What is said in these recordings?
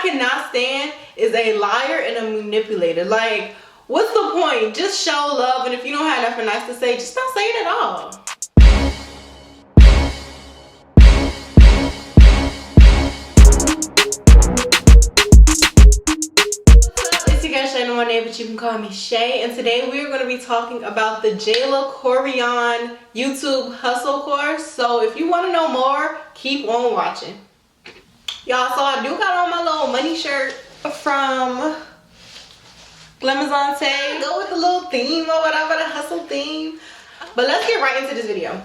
cannot stand is a liar and a manipulator. Like, what's the point? Just show love, and if you don't have nothing nice to say, just don't say it at all. ShaynaMonét, but you can call me Shay, and today we are going to be talking about the Jayla Koriyan YouTube hustle course. So if you want to know more, keep on watching. Y'all, so I do got on my little money shirt from Glamazante. Go with the little theme or whatever, the hustle theme. But let's get right into this video.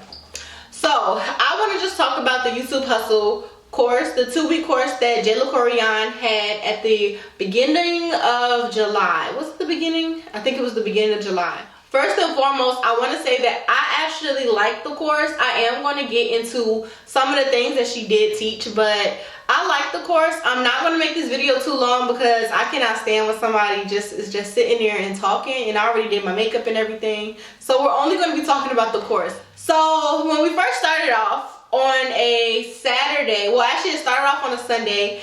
So I want to just talk about the YouTube hustle course, the 2-week course that Jayla Koriyan had at the beginning of July. Was it the beginning? I think it was the beginning of July. First and foremost, I want to say that I actually like the course. I am going to get into some of the things that she did teach, but I like the course. I'm not going to make this video too long because I cannot stand when somebody is just sitting there and talking, and I already did my makeup and everything. So we're only going to be talking about the course. So when we first started off, on a Saturday, well actually it started off on a Sunday.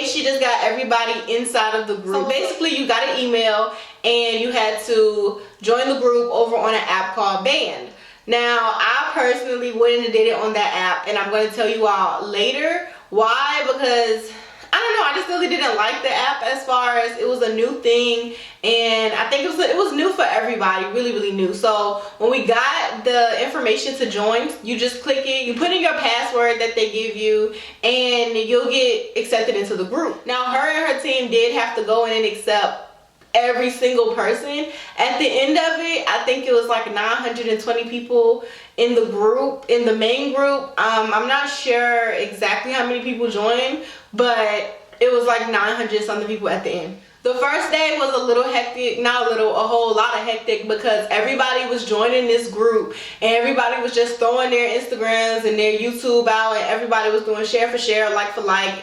She just got everybody inside of the group. So basically you got an email and you had to join the group over on an app called Band. Now I personally wouldn't have did it on that app, and I'm going to tell you all later why, because I don't know, I just really didn't like the app as far as it was a new thing, and I think it was new for everybody, really new. So when we got the information to join, you just click it, you put in your password that they give you, and you'll get accepted into the group. Now her and her team did have to go in and accept every single person. At the end of it, I think it was like 920 people in the group, in the main group. I'm not sure exactly how many people joined, but it was like 900 something people at the end. The first day was a little hectic, not a little, a whole lot of hectic, because everybody was joining this group and everybody was just throwing their Instagrams and their YouTube out, and everybody was doing share for share, like for like,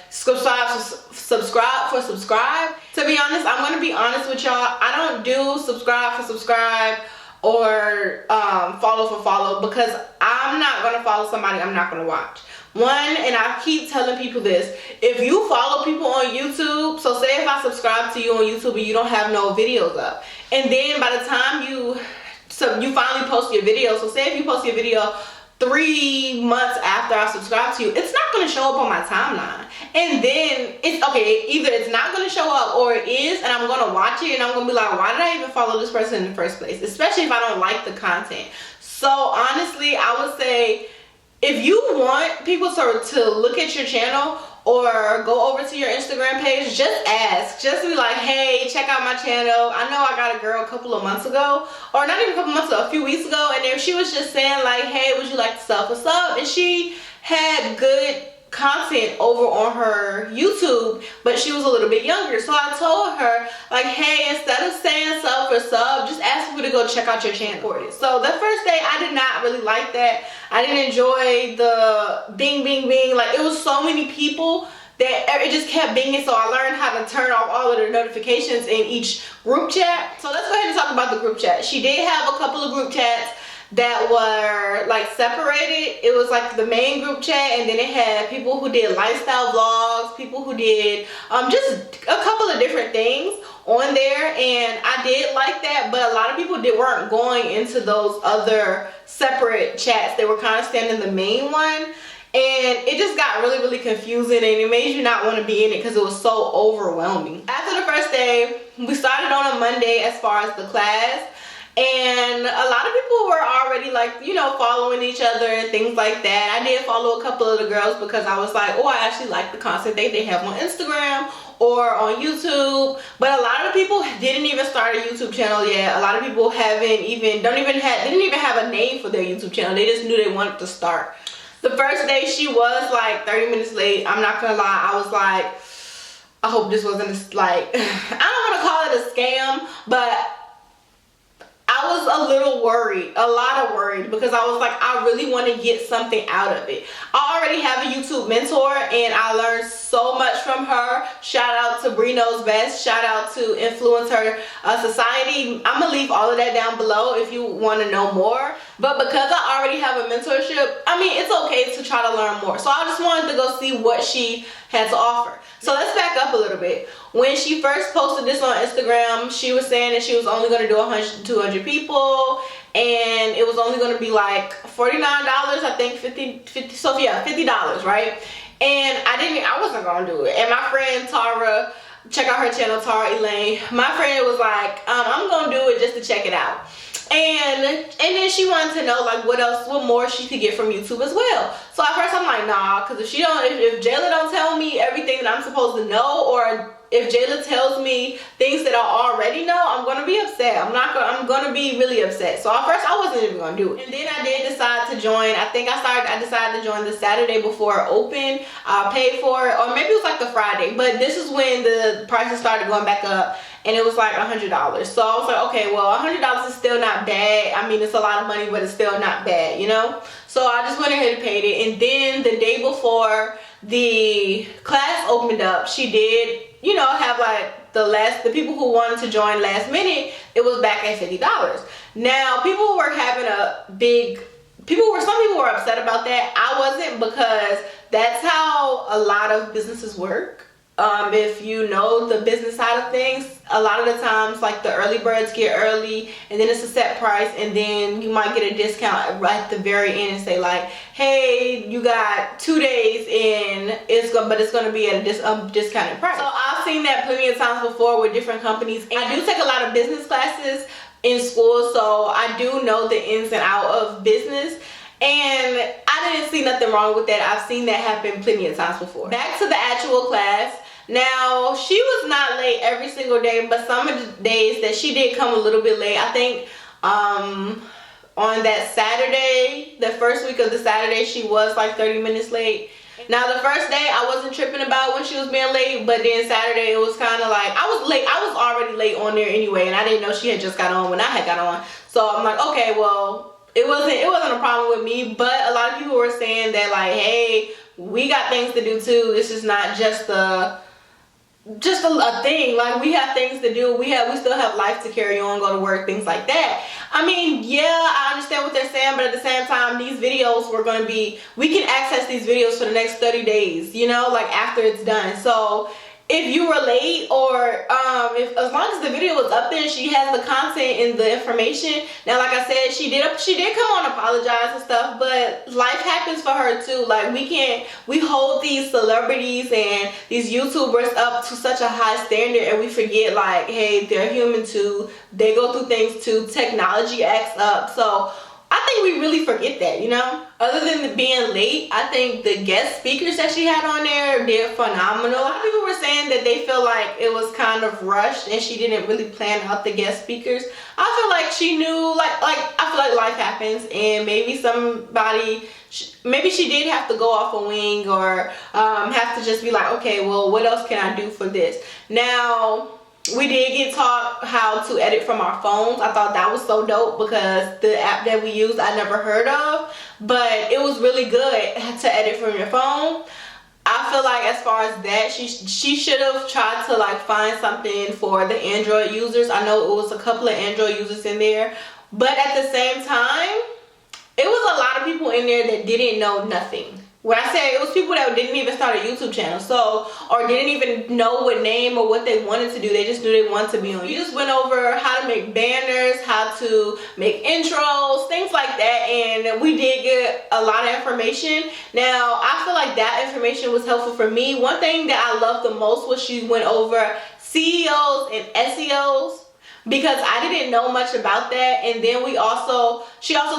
subscribe for subscribe. To be honest, I'm going to be honest with y'all, I don't do subscribe for subscribe or follow for follow, because I'm not going to follow somebody I'm not going to watch. One, and I keep telling people this, if you follow people on YouTube, so say if I subscribe to you on YouTube and you don't have no videos up, and then by the time you finally post your video, so say if you post your video 3 months after I subscribe to you, it's not going to show up on my timeline. And then it's okay, either it's not going to show up or it is, and I'm going to watch it and I'm going to be like, why did I even follow this person in the first place, especially if I don't like the content. So honestly, I would say, if you want people to look at your channel or go over to your Instagram page, just ask. Just be like, hey, check out my channel. I know I got a girl a couple of months ago, or not even a couple months ago, a few weeks ago, and if she was just saying like, hey, would you like to sub for sub? And she had good content over on her YouTube, but she was a little bit younger. So I told her like, hey, instead of saying sub for sub, just ask people to go check out your channel for it. So the first day I did not really like that. I didn't enjoy the bing like it was so many people that it just kept binging. So I learned how to turn off all of the notifications in each group chat. So let's go ahead and talk about the group chat. She did have a couple of group chats that were like separated. It was like the main group chat, and then it had people who did lifestyle vlogs, people who did just a couple of different things on there, and I did like that. But a lot of people weren't going into those other separate chats. They were kind of staying in the main one, and it just got really confusing, and it made you not want to be in it because it was so overwhelming. After the first day, we started on a Monday as far as the class. And a lot of people were already like, you know, following each other and things like that. I did follow a couple of the girls because I was like, oh, I actually like the content they have on Instagram or on YouTube. But a lot of people didn't even start a YouTube channel yet. A lot of people didn't even have a name for their YouTube channel. They just knew they wanted to start. The first day she was like 30 minutes late. I'm not gonna lie, I was like, I hope this wasn't like, I don't want to call it a scam, but I was a little worried, a lot of worried, because I was like, I really want to get something out of it. I already have a YouTube mentor, and I learned so much from her. shout out to Bree Knows Best, shout out to Influencer Society. I'm gonna leave all of that down below if you want to know more. But because I already have a mentorship, I mean, it's okay to try to learn more. So I just wanted to go see what she had to offer. So let's back up a little bit. When she first posted this on Instagram, she was saying that she was only going to do 100 to 200 people, and it was only going to be like $49, I think, 50, so yeah, $50, right? And I wasn't going to do it. And my friend Tara, check out her channel, Tara Elaine, my friend was like, I'm going to do it just to check it out. And then she wanted to know like what more she could get from YouTube as well. So at first I'm like, nah, because if Jayla don't tell me everything that I'm supposed to know, or if Jayla tells me things that I already know, I'm gonna be upset. I'm gonna be really upset. So at first I wasn't even gonna do it. And then I did decide to join. I decided to join the Saturday before it opened. I paid for it, or maybe it was like the Friday, but this is when the prices started going back up, and it was like $100. So I was like, okay, well, $100 is still not bad. I mean, it's a lot of money, but it's still not bad, you know? So I just went ahead and paid it. And then the day before the class opened up, she did, you know, have like the people who wanted to join last minute, it was back at $50. Now, people were having some people were upset about that. I wasn't, because that's how a lot of businesses work. If you know the business side of things, a lot of the times like the early birds get early, and then it's a set price, and then you might get a discount right at the very end and say like, hey, you got 2 days and but it's going to be at a discounted price. So I've seen that plenty of times before with different companies. And I do take a lot of business classes in school, so I do know the ins and outs of business. And I didn't see nothing wrong with that. I've seen that happen plenty of times before. Back to the actual class. Now, she was not late every single day, but some of the days that she did come a little bit late. I think on that Saturday, the first week of the Saturday, she was like 30 minutes late. Now, the first day, I wasn't tripping about when she was being late, but then Saturday, it was kind of like, I was late. I was already late on there anyway, and I didn't know she had just got on when I had got on. So I'm like, okay, well, it wasn't a problem with me, but a lot of people were saying that like, hey, we got things to do too. This is not just a thing. Like, we have things to do. We still have life to carry on, go to work, things like that. I mean, yeah, I understand what they're saying, but at the same time, these videos we can access these videos for the next 30 days, you know, like after it's done. So if you were late, or as long as the video was up there and she has the content and the information. Now, like I said, she did come on and apologize and stuff, but life happens for her too. Like, we hold these celebrities and these YouTubers up to such a high standard, and we forget like, hey, they're human too. They go through things too. Technology acts up. So I think we really forget that, you know? Other than being late, I think the guest speakers that she had on there, they're phenomenal. A lot of people were saying that they feel like it was kind of rushed and she didn't really plan out the guest speakers. I feel like she knew, I feel like life happens, and maybe maybe she did have to go off a wing, or have to just be like, okay, well, what else can I do for this? Now, we did get taught how to edit from our phones. I thought that was so dope, because the app that we used I never heard of, but it was really good to edit from your phone. I feel like as far as that, she should have tried to like find something for the Android users. I know it was a couple of Android users in there, but at the same time, it was a lot of people in there that didn't know nothing. When I say it was people that didn't even start a YouTube channel, or didn't even know what name or what they wanted to do. They just knew they wanted to be on. We just went over how to make banners, how to make intros, things like that, and we did get a lot of information. Now, I feel like that information was helpful for me. One thing that I loved the most was she went over CEOs and SEOs, because I didn't know much about that. And then she also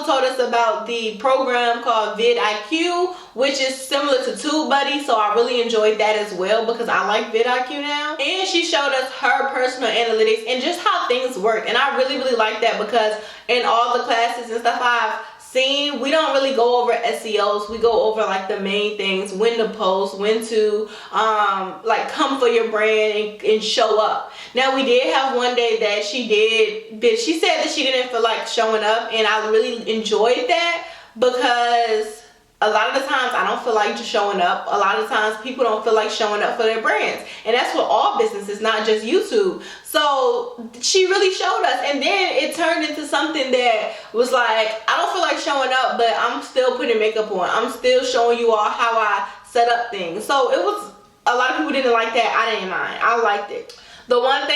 told us about the program called vidIQ, which is similar to TubeBuddy, so I really enjoyed that as well, because I like vidIQ now. And she showed us her personal analytics and just how things work, and I really like that, because in all the classes and stuff I've seen, we don't really go over SEOs. We go over like the main things, when to post, when to like come for your brand and show up. Now, we did have one day that she said that she didn't feel like showing up, and I really enjoyed that, because a lot of the times I don't feel like just showing up. A lot of times people don't feel like showing up for their brands. And that's what all businesses, not just YouTube. So she really showed us. And then it turned into something that was like, I don't feel like showing up, but I'm still putting makeup on. I'm still showing you all how I set up things. So it was, a lot of people didn't like that. I didn't mind. I liked it. The one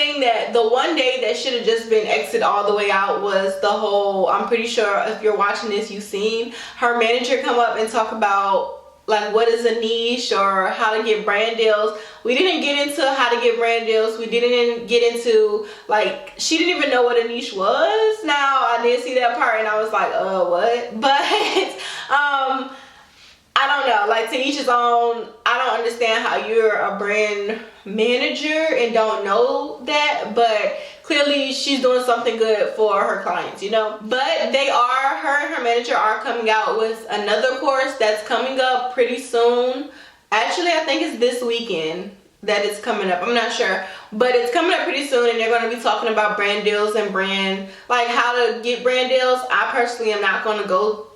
day that should have just been exited all the way out was the whole, I'm pretty sure if you're watching this, you've seen her manager come up and talk about like what is a niche or how to get brand deals. We didn't get into how to get brand deals. We didn't get into, like, she didn't even know what a niche was. Now I did see that part and I was like, what? But I don't know, like, to each his own. I don't understand how you're a brand manager and don't know that, but clearly she's doing something good for her clients, you know. But her and her manager are coming out with another course that's coming up pretty soon. Actually, I think it's this weekend that it's coming up. I'm not sure, but it's coming up pretty soon, and they're going to be talking about brand deals and like how to get brand deals. I personally am not going to go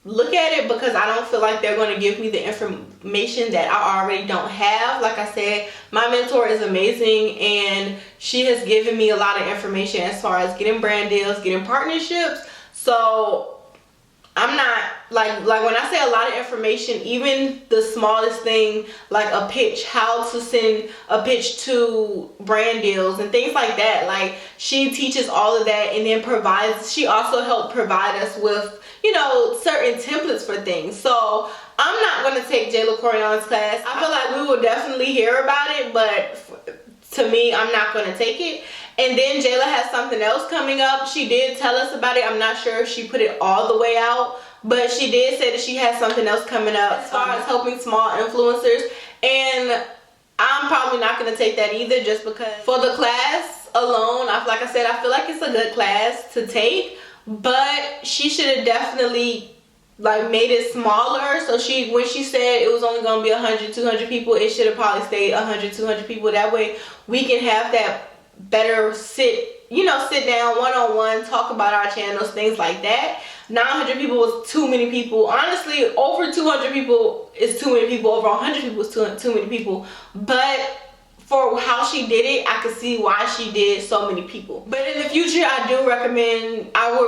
look at it because I don't feel like they're going to give me the information that I already don't have. Like I said, my mentor is amazing and she has given me a lot of information as far as getting brand deals, getting partnerships. So I'm not like when I say a lot of information, even the smallest thing like a pitch, how to send a pitch to brand deals and things like that. Like, she teaches all of that, and then she also helped provide us with, you know, certain templates for things. So I'm not going to take Jayla Koriyan's class. I feel like we will definitely hear about it, but to me, I'm not going to take it. And then Jayla has something else coming up. She did tell us about it. I'm not sure if she put it all the way out, but she did say that she has something else coming up as far as helping small influencers. And I'm probably not going to take that either, just because for the class alone, like I said, I feel like it's a good class to take. But she should have definitely like made it smaller. So when she said it was only going to be 100, 200 people, it should have probably stayed 100, 200 people. That way we can have that better sit down one-on-one, talk about our channels, things like that. 900 people was too many people. Honestly, over 200 people is too many people. Over 100 people is too many people. But for how she did it, I could see why she did so many people. But in the future, I would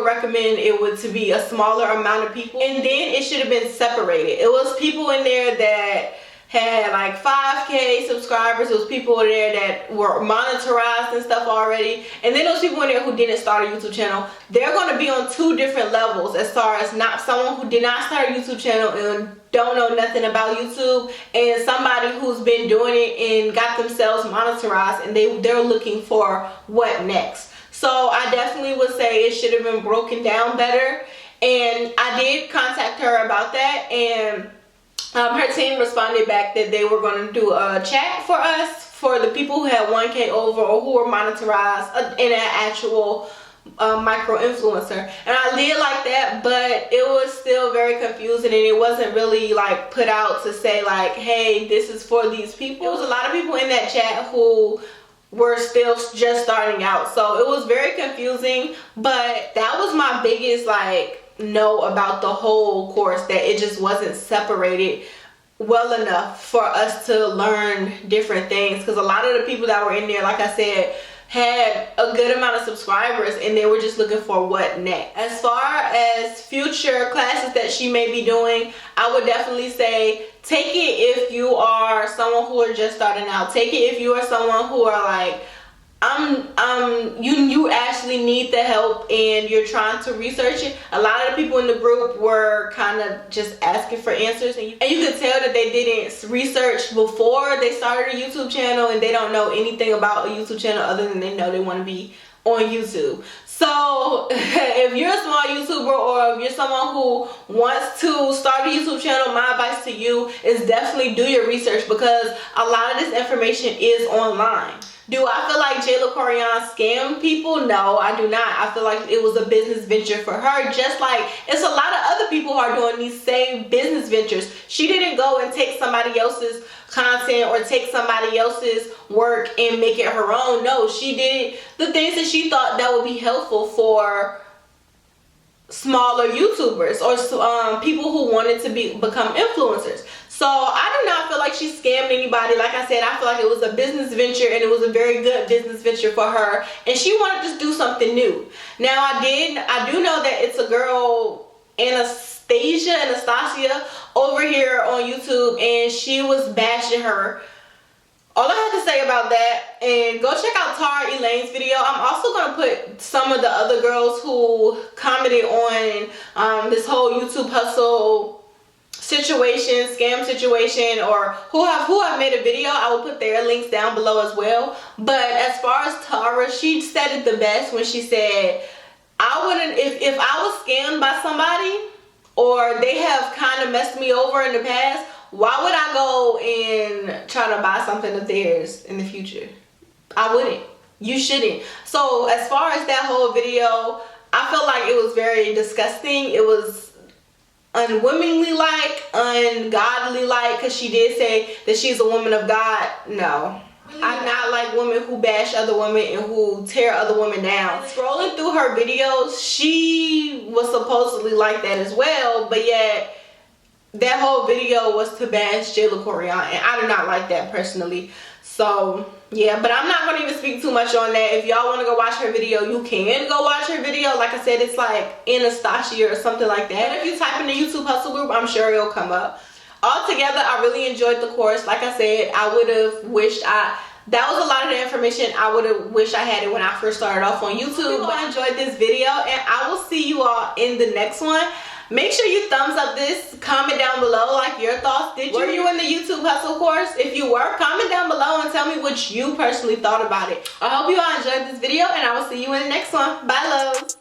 recommend it to be a smaller amount of people. And then it should have been separated. It was people in there that had like 5K subscribers. It was people in there that were monetized and stuff already. And then those people in there who didn't start a YouTube channel. They're going to be on two different levels, as far as someone who did not start a YouTube channel and don't know nothing about YouTube, and somebody who's been doing it and got themselves monetized, and they're looking for what next. So I definitely would say it should have been broken down better. And I did contact her about that, and her team responded back that they were going to do a chat for us, for the people who had 1K over or who were monetized in an actual micro influencer. And I did like that, but it was still very confusing, and it wasn't really like put out to say like, hey, this is for these people. It was a lot of people in that chat who were still just starting out, so it was very confusing. But that was my biggest like no about the whole course, that it just wasn't separated well enough for us to learn different things. Because a lot of the people that were in there, like I said, had a good amount of subscribers, and they were just looking for what next. As far as future classes that she may be doing, I would definitely say take it if you are someone who are just starting out. Take it if you are someone who are like, you actually need the help and you're trying to research it. A lot of the people in the group were kind of just asking for answers, and you could tell that they didn't research before they started a YouTube channel, and they don't know anything about a YouTube channel other than they know they want to be on YouTube. So if you're a small YouTuber, or if you're someone who wants to start a YouTube channel, my advice to you is definitely do your research, because a lot of this information is online. Do I feel like Jayla Koriyan scammed people? No, I do not. I feel like it was a business venture for her, just like it's a lot of other people who are doing these same business ventures. She didn't go and take somebody else's content or take somebody else's work and make it her own. No, she did the things that she thought that would be helpful for smaller YouTubers or people who wanted to become influencers. So I do not feel like she scammed anybody. Like I said, I feel like it was a business venture, and it was a very good business venture for her, and she wanted to do something new. Now I do know that it's a girl, Anastasia over here on YouTube, and she was bashing her. All I have to say about that, and go check out Tara Elaine's video. I'm also going to put some of the other girls who commented on this whole YouTube hustle situation, scam situation, or who have made a video. I will put their links down below as well. But as far as Tara, she said it the best when she said, I wouldn't, if I was scammed by somebody, or they have kind of messed me over in the past, why would I go and try to buy something of theirs in the future? I wouldn't. You shouldn't. So as far as that whole video, I felt like it was very disgusting. It was unwomanly like, ungodly like, because she did say that she's a woman of God. No. I do not like women who bash other women and who tear other women down. Scrolling through her videos, she was supposedly like that as well, but yet that whole video was to bash Jayla Koriyan, and I do not like that personally. So yeah, but I'm not going to even speak too much on that. If y'all want to go watch her video, you can go watch her video. Like I said, it's like Anastasia or something like that. But if you type in the YouTube hustle group, I'm sure it'll come up. Altogether, I really enjoyed the course. Like I said, I would have wished that was a lot of the information I would have wished I had it when I first started off on YouTube. But I enjoyed this video, and I will see you all in the next one. Make sure you thumbs up this, comment down below like your thoughts. Were you in the YouTube hustle course? If you were, comment down below and tell me what you personally thought about it. I hope you all enjoyed this video, and I will see you in the next one. Bye, loves.